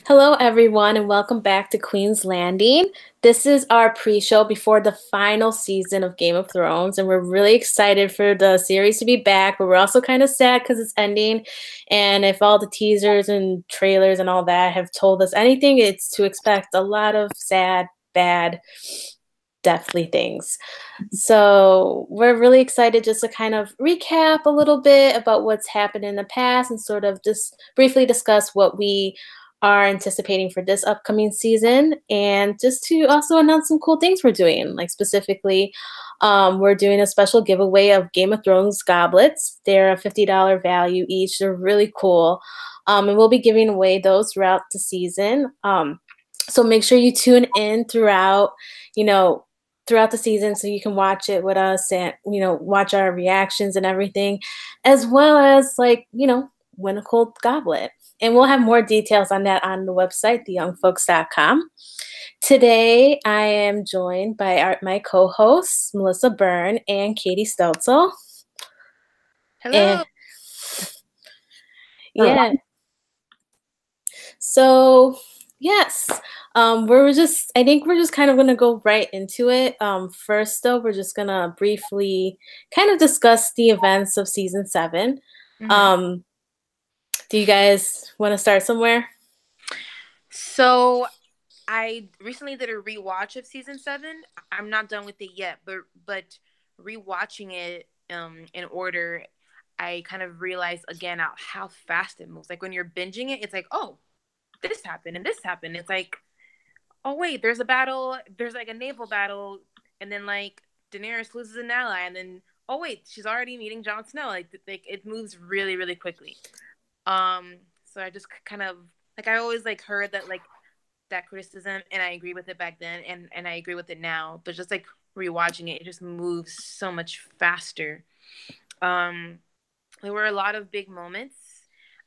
Hello, everyone, and welcome back to Queen's Landing. This is our pre-show before the final season of Game of Thrones, and we're really excited for the series to be back, but we're also kind of sad because it's ending. And if all the teasers and trailers and all that have told us anything, it's to expect a lot of sad, bad, deathly things. So we're really excited just to kind of recap a little bit about what's happened in the past and sort of just briefly discuss what we are anticipating for this upcoming season, and just to also announce some cool things we're doing. Like specifically, we're doing a special giveaway of Game of Thrones goblets. They're a $50 value each. They're really cool. And we'll be giving away those throughout the season. So make sure you tune in throughout the season so you can watch it with us and, watch our reactions and everything, as well as win a cool goblet. And we'll have more details on that on the website, theyoungfolks.com. Today, I am joined by my co-hosts, Melissa Byrne and Katey Stelzel. Hello. And, yeah. So, yes. I think we're just kind of going to go right into it. First, though, we're just going to briefly kind of discuss the events of season 7. Mm-hmm. Do you guys want to start somewhere? So I recently did a rewatch of season 7. I'm not done with it yet, but rewatching it in order, I kind of realized again how fast it moves. Like when you're binging it, it's like, oh, this happened and this happened. It's like, oh wait, there's a battle, there's like a naval battle, and then like Daenerys loses an ally, and then oh wait, she's already meeting Jon Snow. Like it moves really, really quickly. So I just kind of I always heard that criticism, and I agree with it back then, and I agree with it now. But just rewatching it, it just moves so much faster. There were a lot of big moments.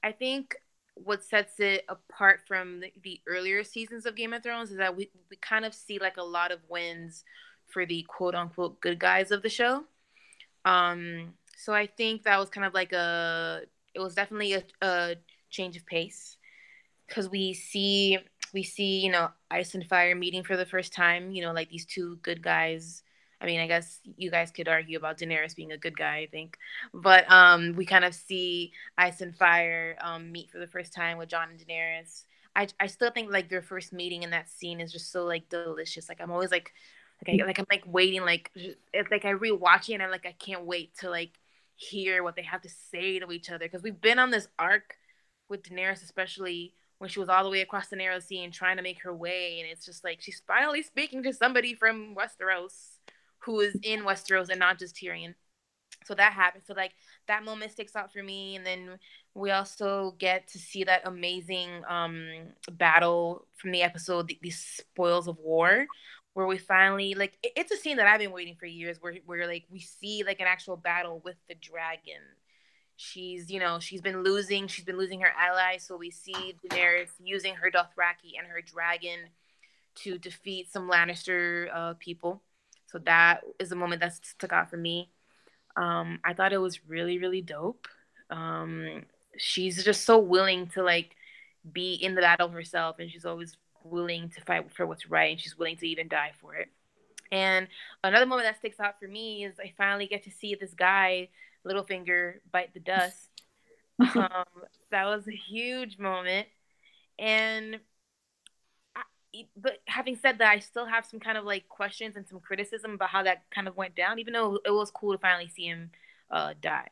I think what sets it apart from the earlier seasons of Game of Thrones is that we kind of see a lot of wins for the quote unquote good guys of the show. So I think that was kind of it was definitely a change of pace, because we see Ice and Fire meeting for the first time, these two good guys. I mean, I guess you guys could argue about Daenerys being a good guy, I think, but we kind of see Ice and Fire meet for the first time with Jon and Daenerys. I still think their first meeting in that scene is just so delicious. I'm always I'm waiting, it's I rewatch it and I can't wait to hear what they have to say to each other, because we've been on this arc with Daenerys, especially when she was all the way across the Narrow Sea and trying to make her way, and it's just she's finally speaking to somebody from Westeros who is in Westeros and not just Tyrion. So that happened. So that moment sticks out for me. And then we also get to see that amazing battle from the episode, the Spoils of War, where we finally it's a scene that I've been waiting for years, where we see an actual battle with the dragon. She's been losing her allies, so we see Daenerys using her Dothraki and her dragon to defeat some Lannister people. So that is a moment that stuck out for me. I thought it was really, really dope. She's just so willing to be in the battle herself, and she's always willing to fight for what's right, and she's willing to even die for it. And another moment that sticks out for me is I finally get to see this guy, Littlefinger, bite the dust. That was a huge moment. And but having said that, I still have some kind of questions and some criticism about how that kind of went down, even though it was cool to finally see him die.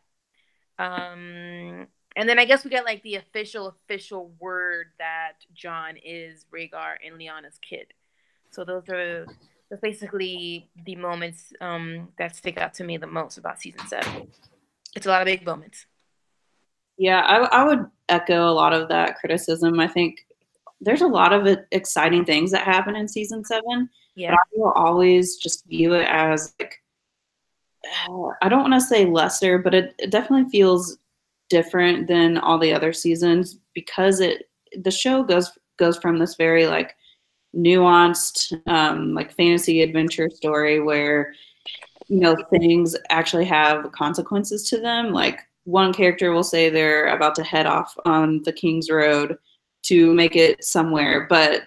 And then I guess we get the official word that Jon is Rhaegar and Lyanna's kid. So that's basically the moments that stick out to me the most about season 7. It's a lot of big moments. Yeah, I would echo a lot of that criticism. I think there's a lot of exciting things that happen in season 7. Yeah. But I will always just view it as I don't want to say lesser, but it definitely feels different than all the other seasons, because the show goes from this very nuanced fantasy adventure story where things actually have consequences to them. One character will say they're about to head off on the King's Road, to make it somewhere. But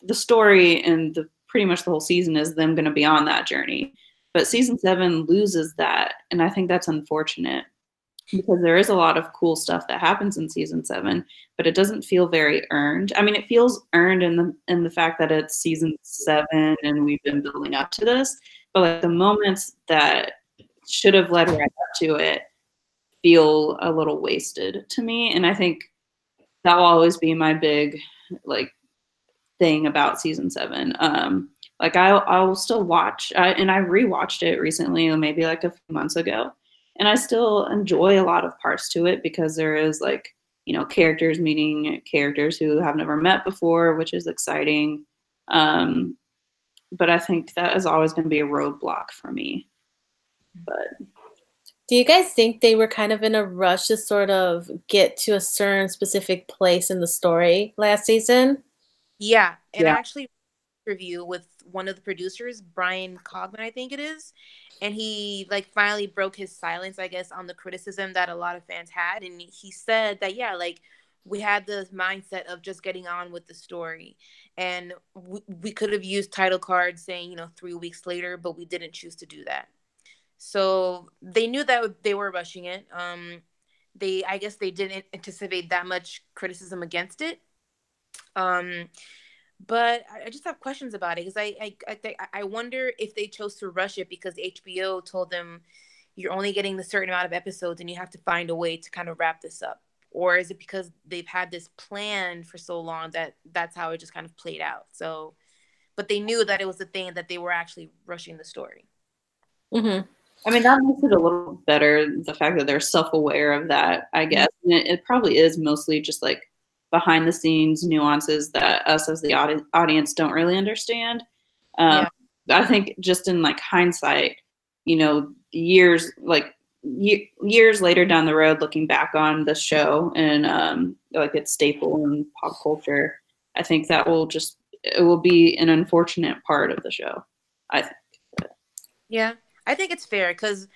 the story and pretty much the whole season is them going to be on that journey. But season 7 loses that, and I think that's unfortunate because there is a lot of cool stuff that happens in season 7, but it doesn't feel very earned. I mean, it feels earned in the fact that it's season 7 and we've been building up to this, but like the moments that should have led right up to it feel a little wasted to me, and I think that will always be my big like thing about season 7. Like I will still watch, and I rewatched it recently, maybe like a few months ago, and I still enjoy a lot of parts to it because there is like, you know, characters meeting characters who have never met before, which is exciting. But I think that is always going to be a roadblock for me. But do you guys think they were kind of in a rush to sort of get to a certain specific place in the story last season? Yeah, and yeah. I actually review with one of the producers, Brian Cogman, I think it is, and he like finally broke his silence, I guess, on the criticism that a lot of fans had, and he said that like we had this mindset of just getting on with the story, and we could have used title cards saying 3 weeks later, but we didn't choose to do that. So they knew that they were rushing it. I guess they didn't anticipate that much criticism against it. But I just have questions about it because I wonder if they chose to rush it because HBO told them you're only getting the certain amount of episodes and you have to find a way to kind of wrap this up. Or is it because they've had this plan for so long that that's how it just kind of played out? So, but they knew that it was a thing that they were actually rushing the story. Mm-hmm. I mean, that makes it a little better, the fact that they're self-aware of that, I guess. And it probably is mostly just like behind the scenes nuances that us as the audience don't really understand. I think just in like hindsight, years later down the road, looking back on the show and like its staple in pop culture, I think it will be an unfortunate part of the show, I think. Yeah, I think it's fair because,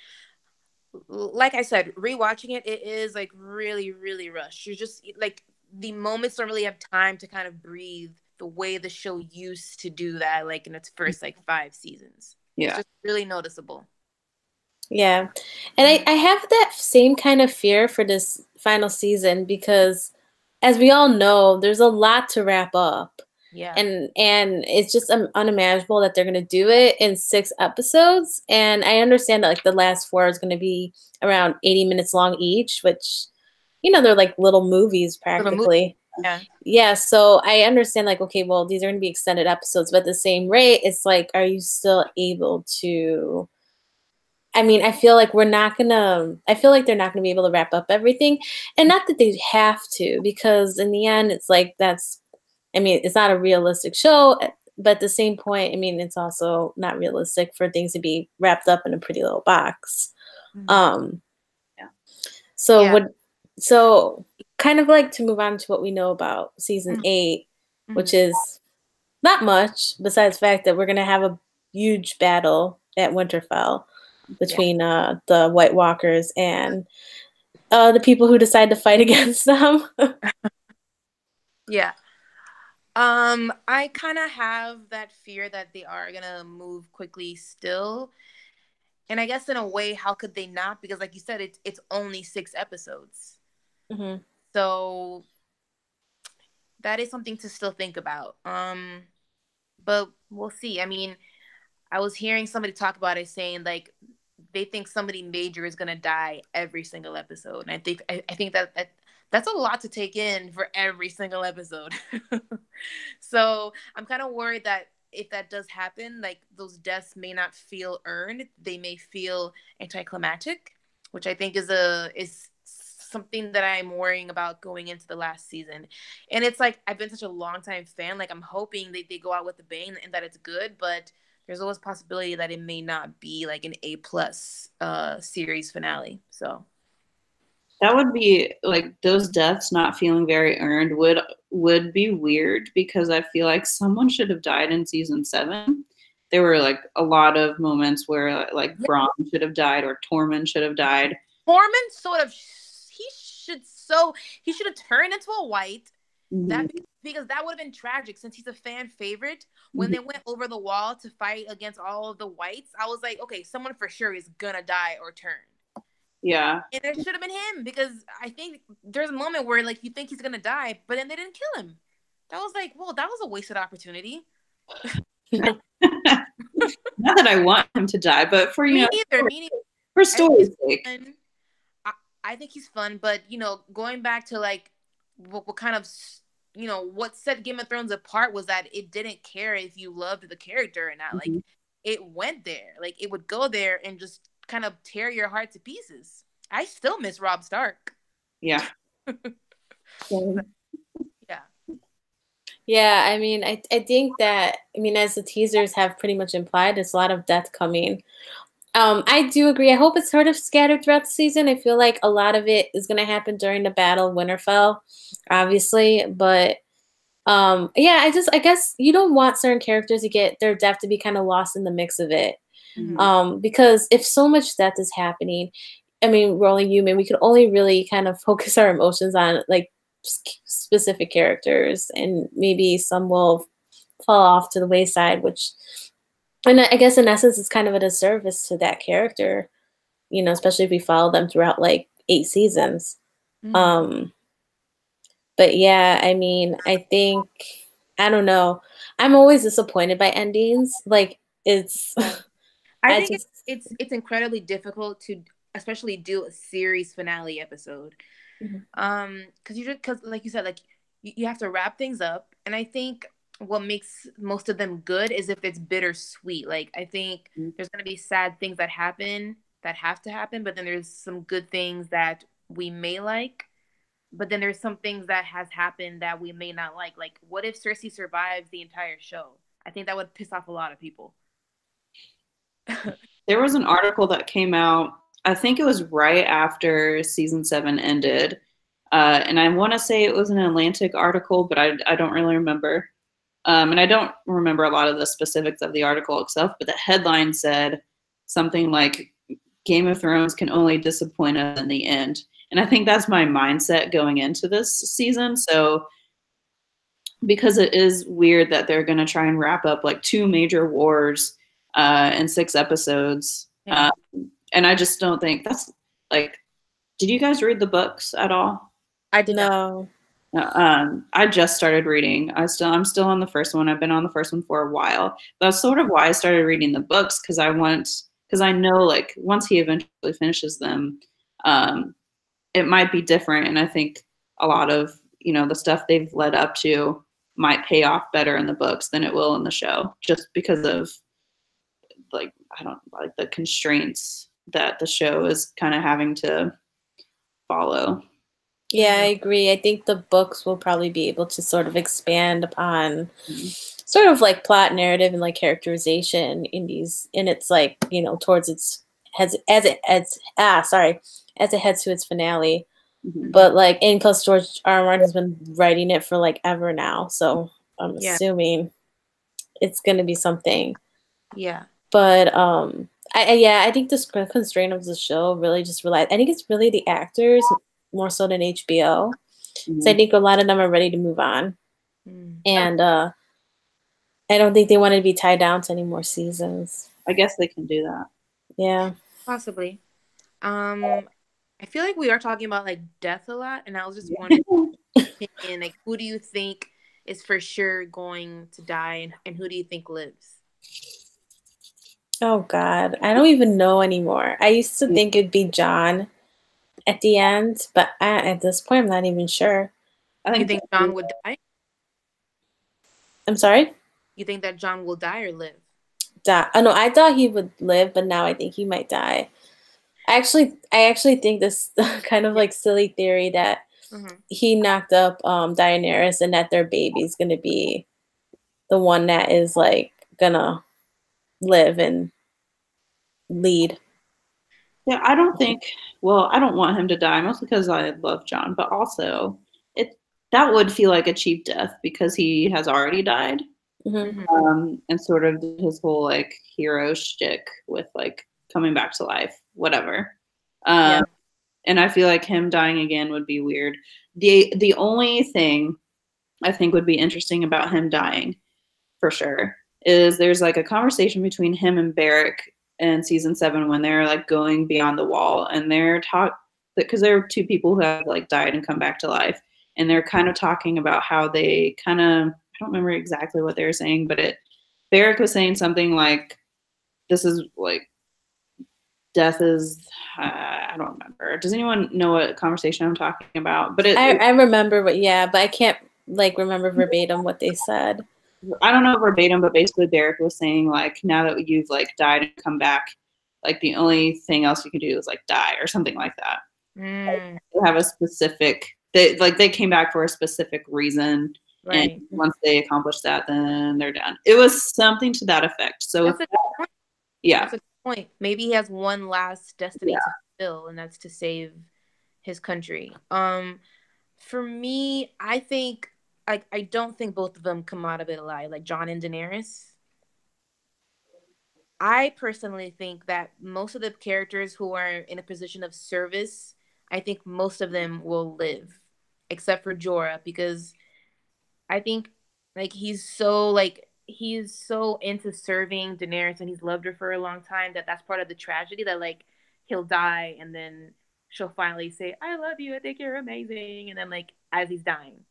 like I said, rewatching it is like really, really rushed. You're just like, the moments don't really have time to kind of breathe the way the show used to do that, like in its first like 5 seasons. Yeah. It's just really noticeable. Yeah. And I have that same kind of fear for this final season because, as we all know, there's a lot to wrap up. Yeah. And it's just unimaginable that they're going to do it in 6 episodes. And I understand that like the last 4 is going to be around 80 minutes long each, which, they're like little movies practically. Yeah. Yeah. So I understand like, okay, well, these are going to be extended episodes, but at the same rate, it's like, are you still able to... I mean, I feel like they're not going to be able to wrap up everything. And not that they have to, because in the end, it's like it's not a realistic show, but at the same point, I mean, it's also not realistic for things to be wrapped up in a pretty little box. Mm-hmm. So kind of like to move on to what we know about season 8, which is not much besides the fact that we're going to have a huge battle at Winterfell between the White Walkers and the people who decide to fight against them. Yeah. I kind of have that fear that they are going to move quickly still. And I guess in a way, how could they not? Because like you said, it's only 6 episodes. Mm-hmm. So that is something to still think about. But we'll see. I mean, I was hearing somebody talk about it saying like they think somebody major is going to die every single episode. And I think that that's a lot to take in for every single episode. So I'm kind of worried that if that does happen, like those deaths may not feel earned. They may feel anticlimactic, which I think is something that I'm worrying about going into the last season. And it's like, I've been such a long time fan. Like I'm hoping that they go out with a bang and that it's good, but there's always a possibility that it may not be like an A+ series finale. So that would be like, those deaths not feeling very earned would be weird because I feel like someone should have died in season 7. There were like a lot of moments where like Bronn should have died or Tormund should have died. Tormund he should have turned into a white That because that would have been tragic since he's a fan favorite. When they went over the wall to fight against all of the whites, I was like, okay, someone for sure is gonna die or turn. Yeah. And it should have been him because I think there's a moment where like you think he's gonna die, but then they didn't kill him. That was like, well, that was a wasted opportunity. Not that I want him to die, but for Me neither. for story's sake. I think he's fun, but going back to like what kind of what set Game of Thrones apart was that it didn't care if you loved the character or not. Like it went there, like it would go there and just kind of tear your heart to pieces. I still miss Robb Stark. Yeah. Yeah, I mean, I think that, as the teasers have pretty much implied, there's a lot of death coming. I do agree. I hope it's sort of scattered throughout the season. I feel like a lot of it is going to happen during the Battle of Winterfell, obviously. But yeah, I guess you don't want certain characters to get their death to be kind of lost in the mix of it. Because if so much death is happening, we're only human. We could only really kind of focus our emotions on like specific characters, and maybe some will fall off to the wayside, which, and I guess in essence, it's kind of a disservice to that character, especially if we follow them throughout like 8 seasons. But yeah, I think, I don't know. I'm always disappointed by endings. Like it's, I think it's incredibly difficult to especially do a series finale episode. Because like you said, like you have to wrap things up, and I think what makes most of them good is if it's bittersweet. Like I think there's going to be sad things that happen that have to happen, but then there's some good things that we may like, but then there's some things that has happened that we may not like. Like what if Cersei survives the entire show? I think that would piss off a lot of people. There was an article that came out, I think it was right after season 7 ended. And I want to say it was an Atlantic article, but I don't really remember. And I don't remember a lot of the specifics of the article itself, but the headline said something like, Game of Thrones can only disappoint us in the end. And I think that's my mindset going into this season. So because it is weird that they're going to try and wrap up like 2 major wars in 6 episodes. And I just don't think that's like, did you guys read the books at all? I did not. I just started reading. I'm still on the first one. I've been on the first one for a while. That's sort of why I started reading the books, because I know like once he eventually finishes them, it might be different. And I think a lot of, the stuff they've led up to might pay off better in the books than it will in the show, just because of like, I don't like the constraints that the show is kind of having to follow. Yeah, I agree. I think the books will probably be able to sort of expand upon sort of like plot narrative and like characterization in it's like, towards its as it heads to its finale. But like, and plus George R. R. Martin has been writing it for like ever now, so I'm assuming it's gonna be something. Yeah. But I think the constraint of the show really just relies. I think it's really the actors more so than HBO. So I think a lot of them are ready to move on, and I don't think they want to be tied down to any more seasons. I guess they can do that. Yeah, possibly. I feel like we are talking about like death a lot, and I was just wondering, like, who do you think is for sure going to die, and who do you think lives? Oh God, I don't even know anymore. I used to think it'd be Jon at the end, but at this point, I'm not even sure. You think Jon would die? I'm sorry? You think that Jon will die or live? Oh no, I thought he would live, but now I think he might die. I actually think this kind of like silly theory that he knocked up Daenerys and that their baby's gonna be the one that is like gonna live and lead. Yeah, I don't want him to die, mostly because I love Jon, but also that would feel like a cheap death because he has already died. And sort of his whole like hero shtick with like coming back to life, whatever. And I feel like him dying again would be weird. The only thing I think would be interesting about him dying for sure is there's like a conversation between him and Barrick in season 7 when they're like going beyond the wall and they're because there are two people who have like died and come back to life and they're kind of talking about how they kind of I don't remember exactly what they were saying, but Barrick was saying something like this is like death is I don't remember. Does anyone know what conversation I'm talking about? But I remember but I can't like remember verbatim what they said. I don't know verbatim, but basically Barrick was saying like now that you've like died and come back, like the only thing else you can do is like die or something like that. Like, they have a specific they came back for a specific reason, right. And once they accomplish that, then they're done. It was something to that effect. So that's a good point. Maybe he has one last destiny to fulfill, and that's to save his country. For me, I think I don't think both of them come out of it alive, like Jon and Daenerys. I personally think that most of the characters who are in a position of service, I think most of them will live, except for Jorah, because I think like he's so into serving Daenerys and he's loved her for a long time that's part of the tragedy that like he'll die and then she'll finally say, I love you, I think you're amazing, and then like as he's dying.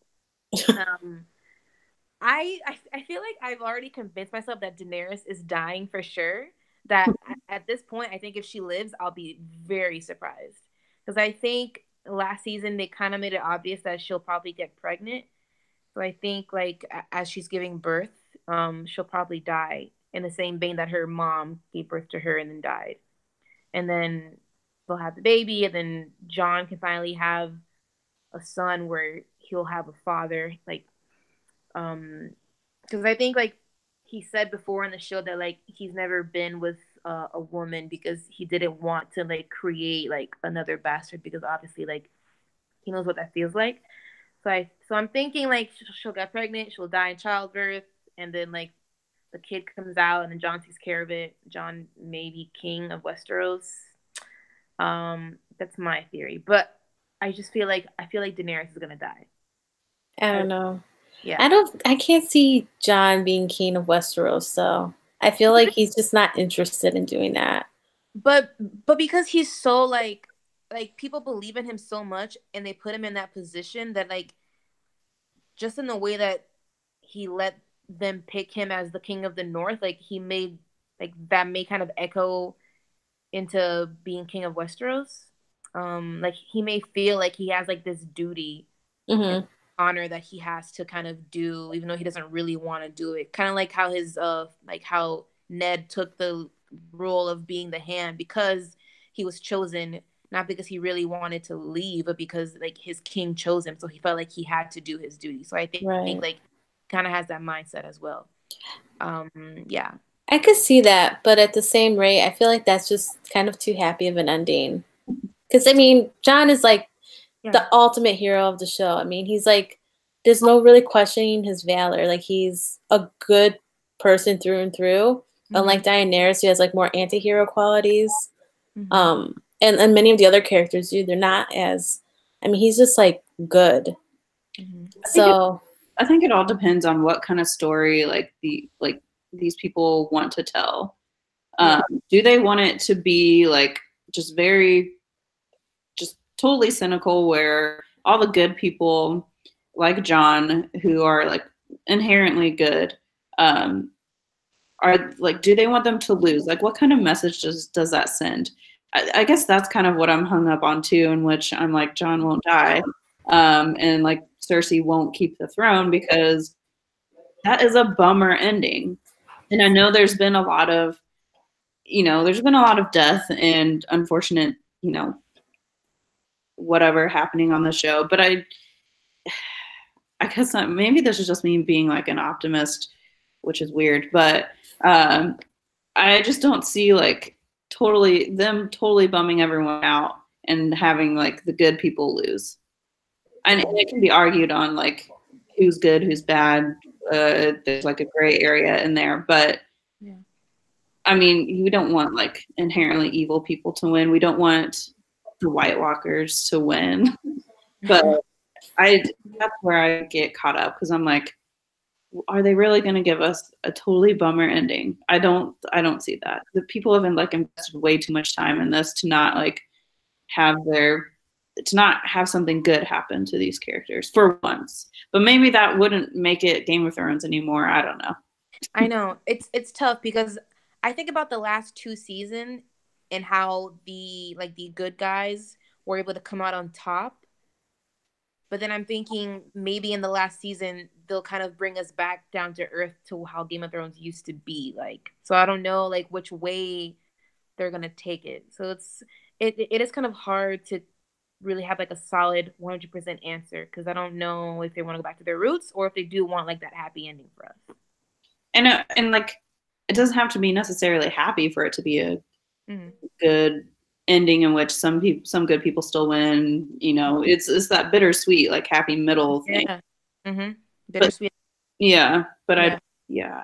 I feel like I've already convinced myself that Daenerys is dying for sure. That at this point, I think if she lives, I'll be very surprised. Because I think last season they kind of made it obvious that she'll probably get pregnant. So I think like as she's giving birth, she'll probably die in the same vein that her mom gave birth to her and then died. And then they'll have the baby, and then Jon can finally have a son where he'll have a father, like because I think like he said before in the show that like he's never been with a woman because he didn't want to like create like another bastard, because obviously like he knows what that feels like. So I'm thinking like she'll get pregnant, she'll die in childbirth, and then like the kid comes out and then Jon takes care of it. Jon may be king of Westeros. That's my theory, but I feel like Daenerys is gonna die. I don't know. Yeah. I can't see Jon being king of Westeros, so I feel like he's just not interested in doing that. But because he's so like people believe in him so much and they put him in that position that like just in the way that he let them pick him as the king of the North, like he made like that may kind of echo into being king of Westeros. Like he may feel like he has like this duty and honor that he has to kind of do, even though he doesn't really want to do it. Kind of like how his like how Ned took the role of being the hand because he was chosen, not because he really wanted to leave, but because like his king chose him, so he felt like he had to do his duty. So I think like kind of has that mindset as well. Yeah. I could see that, but at the same rate, I feel like that's just kind of too happy of an ending. Because, I mean, Jon is like the ultimate hero of the show. I mean, he's like, there's no really questioning his valor. Like, he's a good person through and through. Unlike Daenerys, who has like more anti-hero qualities. And many of the other characters do. They're not as, I mean, he's just like good. So I think it all depends on what kind of story these people want to tell. Do they want it to be like just totally cynical where all the good people like Jon who are like inherently good are like, do they want them to lose? Like what kind of message does that send? I guess that's kind of what I'm hung up on too, in which I'm like, Jon won't die. And like Cersei won't keep the throne, because that is a bummer ending. And I know there's been a lot of death and unfortunate, whatever happening on the show. But I guess maybe this is just me being like an optimist, which is weird. But I just don't see like totally bumming everyone out and having like the good people lose. And it can be argued on like who's good, who's bad. There's like a gray area in there, but I mean, we don't want like inherently evil people to win. We don't want the White Walkers to win. But I that's where I get caught up because I'm like, are they really going to give us a totally bummer ending? I don't see that. The people have been like invested way too much time in this to not like have something good happen to these characters for once. But maybe that wouldn't make it Game of Thrones anymore. I don't know. I know it's tough because I think about the last 2 seasons and how the good guys were able to come out on top. But then I'm thinking maybe in the last season they'll kind of bring us back down to earth to how Game of Thrones used to be like. So I don't know like which way they're gonna take it. So it is kind of hard to really have like a solid 100% answer because I don't know if they want to go back to their roots or if they do want like that happy ending for us. And like it doesn't have to be necessarily happy for it to be a good ending in which some good people still win. You know, it's that bittersweet like happy middle thing. Yeah. Bittersweet. But I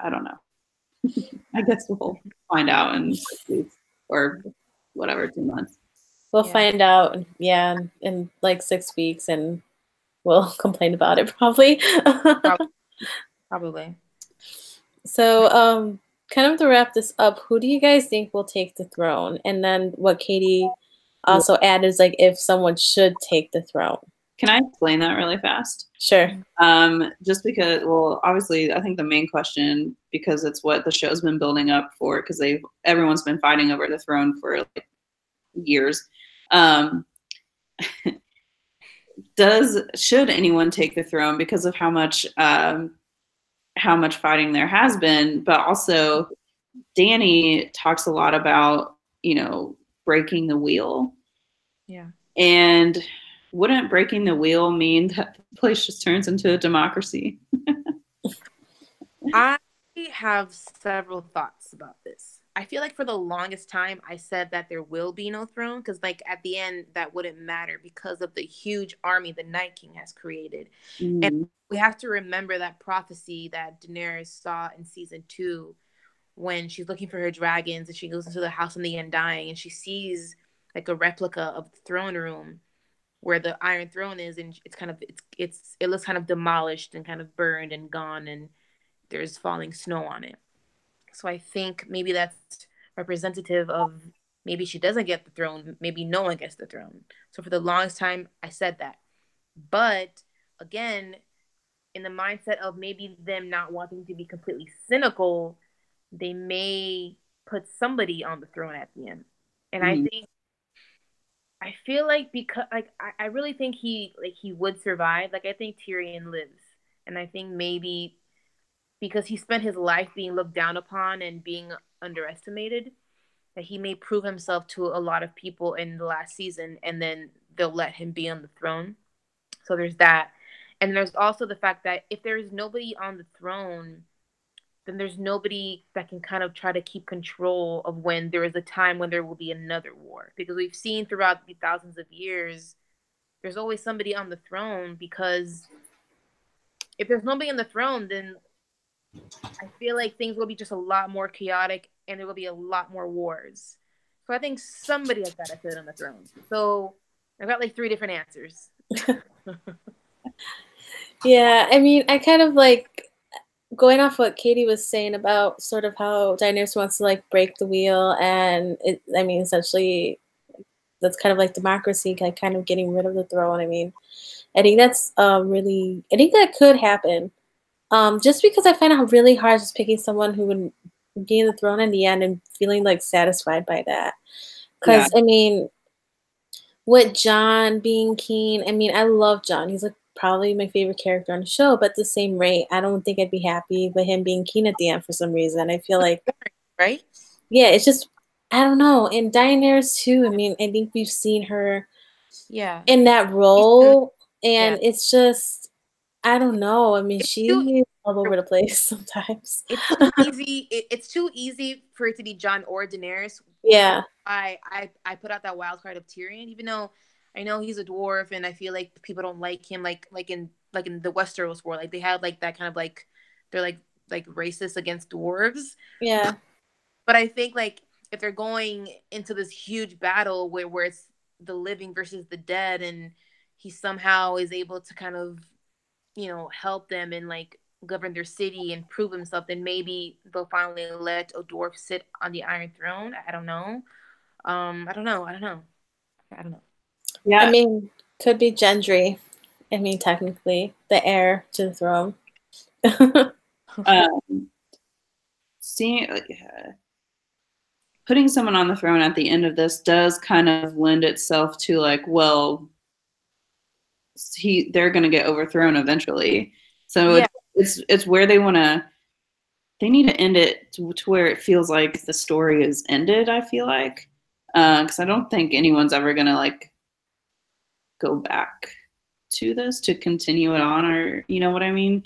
don't know. I guess we'll find out in 6 weeks or whatever, 2 months. We'll find out, in like 6 weeks, and we'll complain about it probably. Probably. So, kind of to wrap this up, who do you guys think will take the throne? And then what Katey also added is like if someone should take the throne. Can I explain that really fast? Sure. Just because, well, obviously, I think the main question, because it's what the show's been building up for, because everyone's been fighting over the throne for like years. Should anyone take the throne because of how much fighting there has been, but also Dany talks a lot about, breaking the wheel. Yeah. And wouldn't breaking the wheel mean that the place just turns into a democracy? I have several thoughts about this. I feel like for the longest time, I said that there will be no throne because, like, at the end, that wouldn't matter because of the huge army the Night King has created. And we have to remember that prophecy that Daenerys saw in season 2 when she's looking for her dragons and she goes into the House of the Undying and she sees, like, a replica of the throne room where the Iron Throne is, and it looks kind of demolished and kind of burned and gone, and there's falling snow on it. So I think maybe that's representative of maybe she doesn't get the throne, maybe no one gets the throne. So for the longest time, I said that. But again, in the mindset of maybe them not wanting to be completely cynical, they may put somebody on the throne at the end. And I feel like because like I really think he would survive. Like I think Tyrion lives. And I think maybe because he spent his life being looked down upon and being underestimated, that he may prove himself to a lot of people in the last season, and then they'll let him be on the throne. So there's that. And there's also the fact that if there is nobody on the throne, then there's nobody that can kind of try to keep control of when there is a time when there will be another war. Because we've seen throughout the thousands of years, there's always somebody on the throne, because if there's nobody on the throne, then I feel like things will be just a lot more chaotic and there will be a lot more wars. So I think somebody has got to sit on the throne. So I've got like 3 different answers. Yeah, I mean, I kind of like going off what Katey was saying about sort of how Daenerys wants to like break the wheel, and essentially that's kind of like democracy, like kind of getting rid of the throne. I mean, I think that's I think that could happen. Just because I find it really hard just picking someone who would gain the throne in the end and feeling like satisfied by that. Because I mean, with Jon being King, I mean, I love Jon. He's like probably my favorite character on the show, but at the same rate, I don't think I'd be happy with him being King at the end for some reason. I feel like, right? Yeah, it's just I don't know. And Daenerys too. I mean, I think we've seen her, in that role, and it's just I don't know. I mean, she's all over the place sometimes. It's too easy for it to be Jon or Daenerys. Yeah. I put out that wild card of Tyrion, even though I know he's a dwarf and I feel like people don't like him like in the Westeros world. Like they have like that kind of like they're like racist against dwarves. Yeah. But I think like if they're going into this huge battle where it's the living versus the dead, and he somehow is able to kind of, help them and like govern their city and prove himself, then maybe they'll finally let a dwarf sit on the Iron Throne. I don't know. I don't know. I don't know. I don't know. Yeah. I mean, could be Gendry. I mean, technically, the heir to the throne. Seeing putting someone on the throne at the end of this does kind of lend itself to like, well, they're going to get overthrown eventually. So Yeah. it's where they want to. They need to end it to where it feels like the story is ended. I feel like because I don't think anyone's ever going to like go back to this to continue it on, or you know what I mean.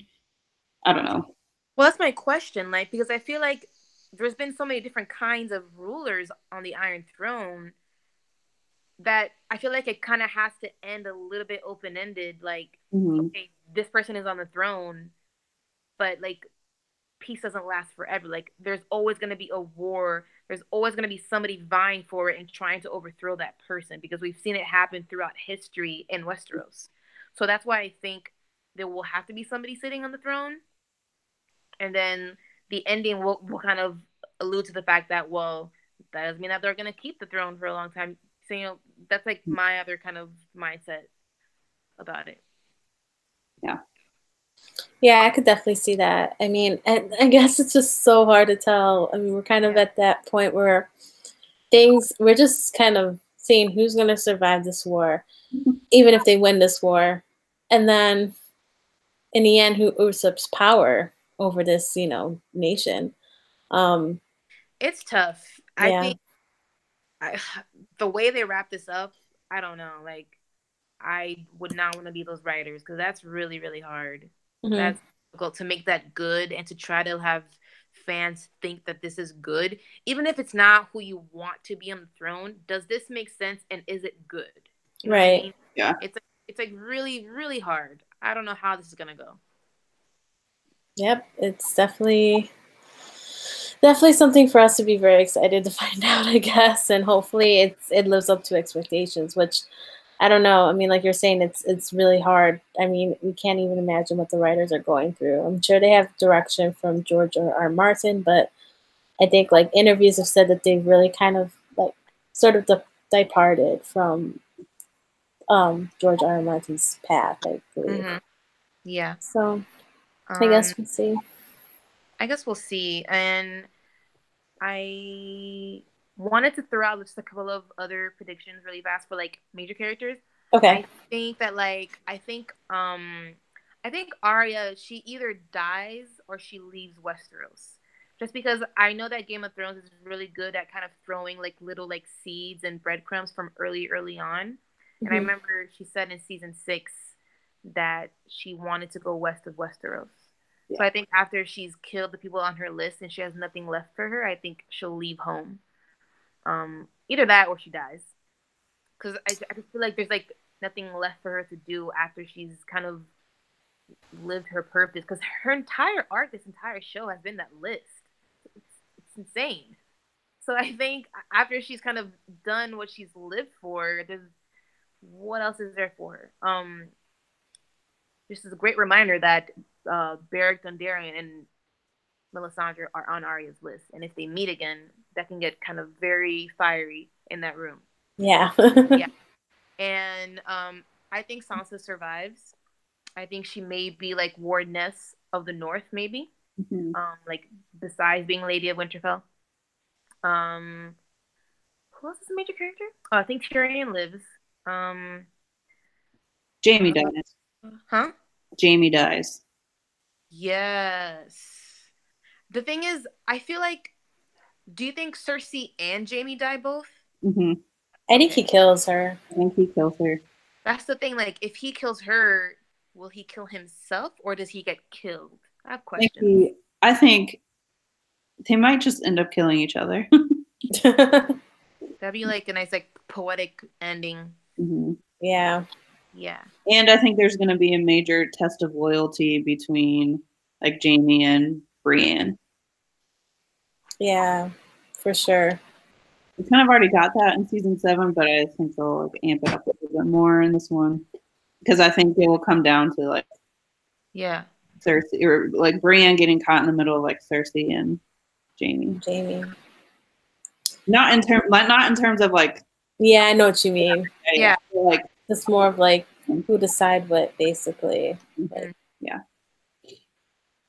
I don't know. Well, that's my question, like, because I feel like there's been so many different kinds of rulers on the Iron Throne that I feel like it kind of has to end a little bit open-ended. Like, okay, this person is on the throne, but like, peace doesn't last forever. Like, there's always going to be a war. There's always going to be somebody vying for it and trying to overthrow that person, because we've seen it happen throughout history in Westeros. So that's why I think there will have to be somebody sitting on the throne. And then the ending will kind of allude to the fact that, well, that doesn't mean that they're going to keep the throne for a long time. So, that's like my other kind of mindset about it. Yeah. Yeah, I could definitely see that. I mean, and I guess it's just so hard to tell. I mean, we're kind of at that point where we're just kind of seeing who's going to survive this war, even if they win this war. And then in the end, who usurps power over this, nation. It's tough. I Yeah. think the way they wrap this up, I don't know. Like, I would not want to be those writers, because that's really, really hard. Mm-hmm. That's difficult to make that good and to try to have fans think that this is good, even if it's not who you want to be on the throne. Does this make sense, and is it good? You know right. what I mean? Yeah. It's like really, really hard. I don't know how this is gonna go. Yep, it's definitely something for us to be very excited to find out, I guess, and hopefully it lives up to expectations, which I don't know. I mean, like you're saying, it's really hard. I mean, we can't even imagine what the writers are going through. I'm sure they have direction from George R. Martin, but I think like interviews have said that they've really kind of like sort of departed from George R. Martin's path, I believe. Mm-hmm. Yeah. So I guess we'll see. I guess we'll see. And I wanted to throw out just a couple of other predictions really fast for like major characters. Okay. I think that I think Arya, she either dies or she leaves Westeros. Just because I know that Game of Thrones is really good at kind of throwing like little like seeds and breadcrumbs from early on. Mm-hmm. And I remember she said in season 6 that she wanted to go west of Westeros. Yeah. So I think after she's killed the people on her list and she has nothing left for her, I think she'll leave home. Either that or she dies. Because I just feel like there's like nothing left for her to do after she's kind of lived her purpose. Because her entire arc, this entire show has been that list. It's insane. So I think after she's kind of done what she's lived for, what else is there for her? This is a great reminder that Beric Dondarrion and Melisandre are on Arya's list, and if they meet again, that can get kind of very fiery in that room. Yeah. Yeah. And I think Sansa survives. I think she may be like Wardeness of the North, maybe. Mm-hmm. Like besides being Lady of Winterfell. Who else is a major character? Oh, I think Tyrion lives. Jaime dies. Huh? Jaime dies. Yes. The thing is, I feel like, do you think Cersei and Jaime die both? Mm-hmm. I think he kills her. I think he kills her. That's the thing. Like, if he kills her, will he kill himself or does he get killed? I have questions. I think they might just end up killing each other. That'd be like a nice, like, poetic ending. Mm-hmm. Yeah. Yeah. And I think there's going to be a major test of loyalty between, like, Jaime and Brienne. Yeah, for sure. We kind of already got that in season 7, but I think they'll like amp it up a little bit more in this one. because I think it will come down to like Yeah. Cersei or like Brienne getting caught in the middle of like Cersei and Jamie. Jamie. Not in terms of like. Yeah, I know what you mean. Yeah. Like it's more of like who decide what, basically. Mm-hmm. Yeah.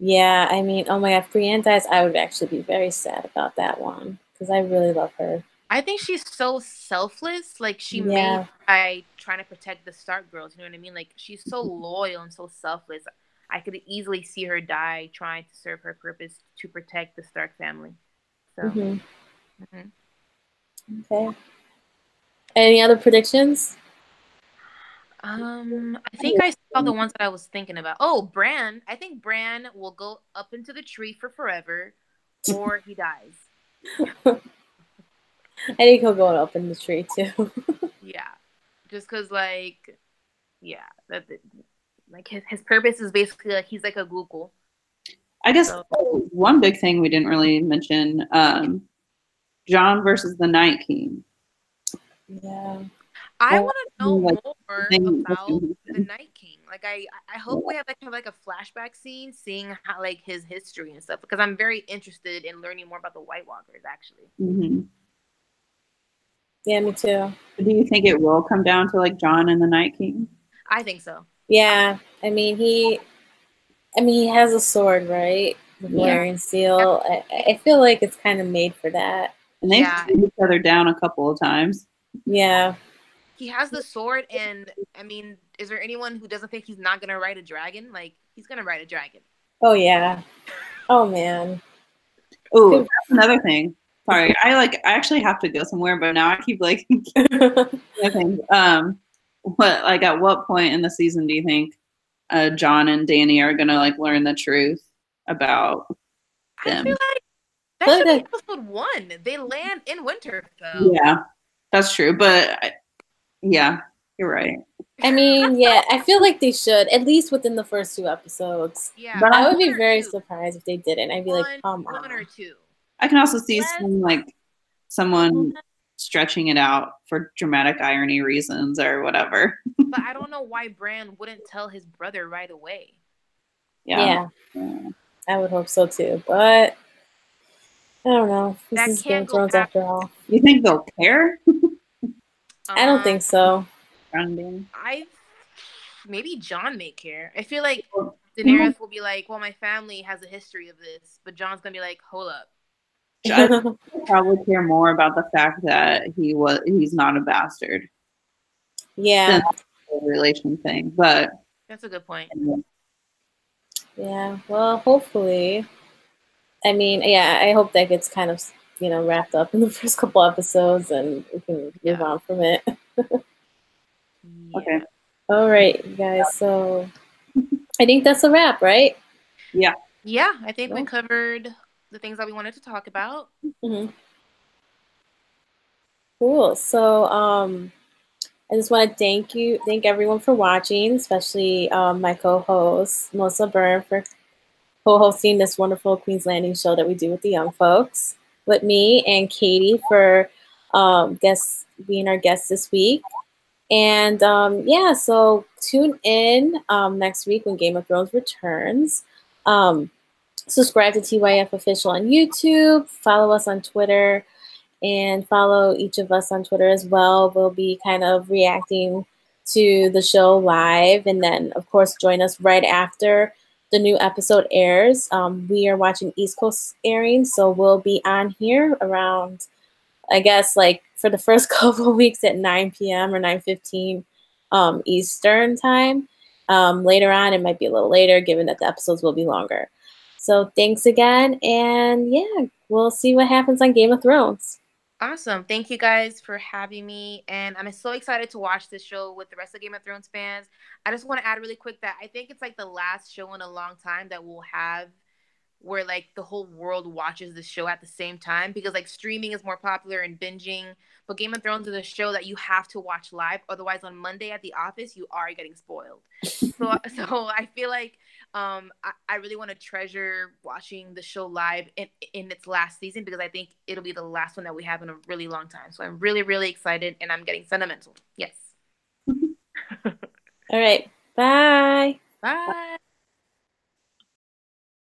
Yeah, I mean, oh my God, if Brienne dies, I would actually be very sad about that one because I really love her. I think she's so selfless. Like, she made Yeah. by trying to protect the Stark girls. You know what I mean? Like, she's so loyal and so selfless. I could easily see her die trying to serve her purpose to protect the Stark family. So, Okay. Any other predictions? I think I saw the ones that I was thinking about. Oh, Bran. I think Bran will go up into the tree for forever, or he dies. I think he'll go up in the tree too. Yeah, just because, like, yeah, like his purpose is basically like he's like a Google. I guess So, one big thing we didn't really mention, Jon versus the Night King. Yeah. I want to know like, more about the Night King. Like, I hope we have like a flashback scene, seeing how like his history and stuff. Because I'm very interested in learning more about the White Walkers, actually. Mm-hmm. Yeah, me too. Do you think it will come down to like Jon and the Night King? I think so. Yeah, I mean he has a sword, right? The Valyrian seal. I feel like it's kind of made for that. And they've beat each other down a couple of times. Yeah. He has the sword, and I mean, is there anyone who doesn't think he's not gonna ride a dragon? Like, he's gonna ride a dragon. Oh yeah. Oh man. Oh, that's another thing. Sorry, I actually have to go somewhere, but now I keep like thinking, what like at what point in the season do you think Jon and Dany are gonna like learn the truth about them? I feel like that should be episode 1. They land in Winterfell. Yeah, that's true, but yeah, you're right. I mean, yeah, I feel like they should, at least within the first 2 episodes. Yeah, but I would be very surprised if they didn't. I'd be like, come on. 1 or 2. I can also see someone stretching it out for dramatic irony reasons or whatever. But I don't know why Bran wouldn't tell his brother right away. Yeah. I would hope so too, but I don't know. This is Game of Thrones after all. You think they'll care? I don't think so. Maybe Jon may care. I feel like Daenerys will be like, well, my family has a history of this, but Jon's gonna be like, hold up. I probably care more about the fact that he's not a bastard. Yeah. The relation thing, but that's a good point. Yeah. Well, hopefully. I mean, yeah, I hope that gets kind of, wrapped up in the first couple episodes and we can move on from it. Okay. All right, you guys. So I think that's a wrap, right? Yeah. Yeah, I think we covered the things that we wanted to talk about. Mm-hmm. Cool. So I just want to thank everyone for watching, especially my co-host, Melissa Byrne, for co-hosting this wonderful Queen's Landing show that we do with the young folks, with me and Katey for being our guest this week. And yeah, so tune in next week when Game of Thrones returns. Subscribe to TYF Official on YouTube. Follow us on Twitter. And follow each of us on Twitter as well. We'll be kind of reacting to the show live. And then, of course, join us right after the new episode airs. We are watching East Coast airing, so we'll be on here around, I guess, like for the first couple of weeks at 9 p.m. or 9:15 Eastern time. Later on, it might be a little later, given that the episodes will be longer. So thanks again. And yeah, we'll see what happens on Game of Thrones. Awesome. Thank you guys for having me. And I'm so excited to watch this show with the rest of Game of Thrones fans. I just want to add really quick that I think it's like the last show in a long time that we'll have where like the whole world watches the show at the same time, because like streaming is more popular and binging, but Game of Thrones is a show that you have to watch live. Otherwise, on Monday at the office, you are getting spoiled. So I feel like I really want to treasure watching the show live in its last season, because I think it'll be the last one that we have in a really long time. So I'm really, really excited, and I'm getting sentimental. Yes. All right. Bye. Bye.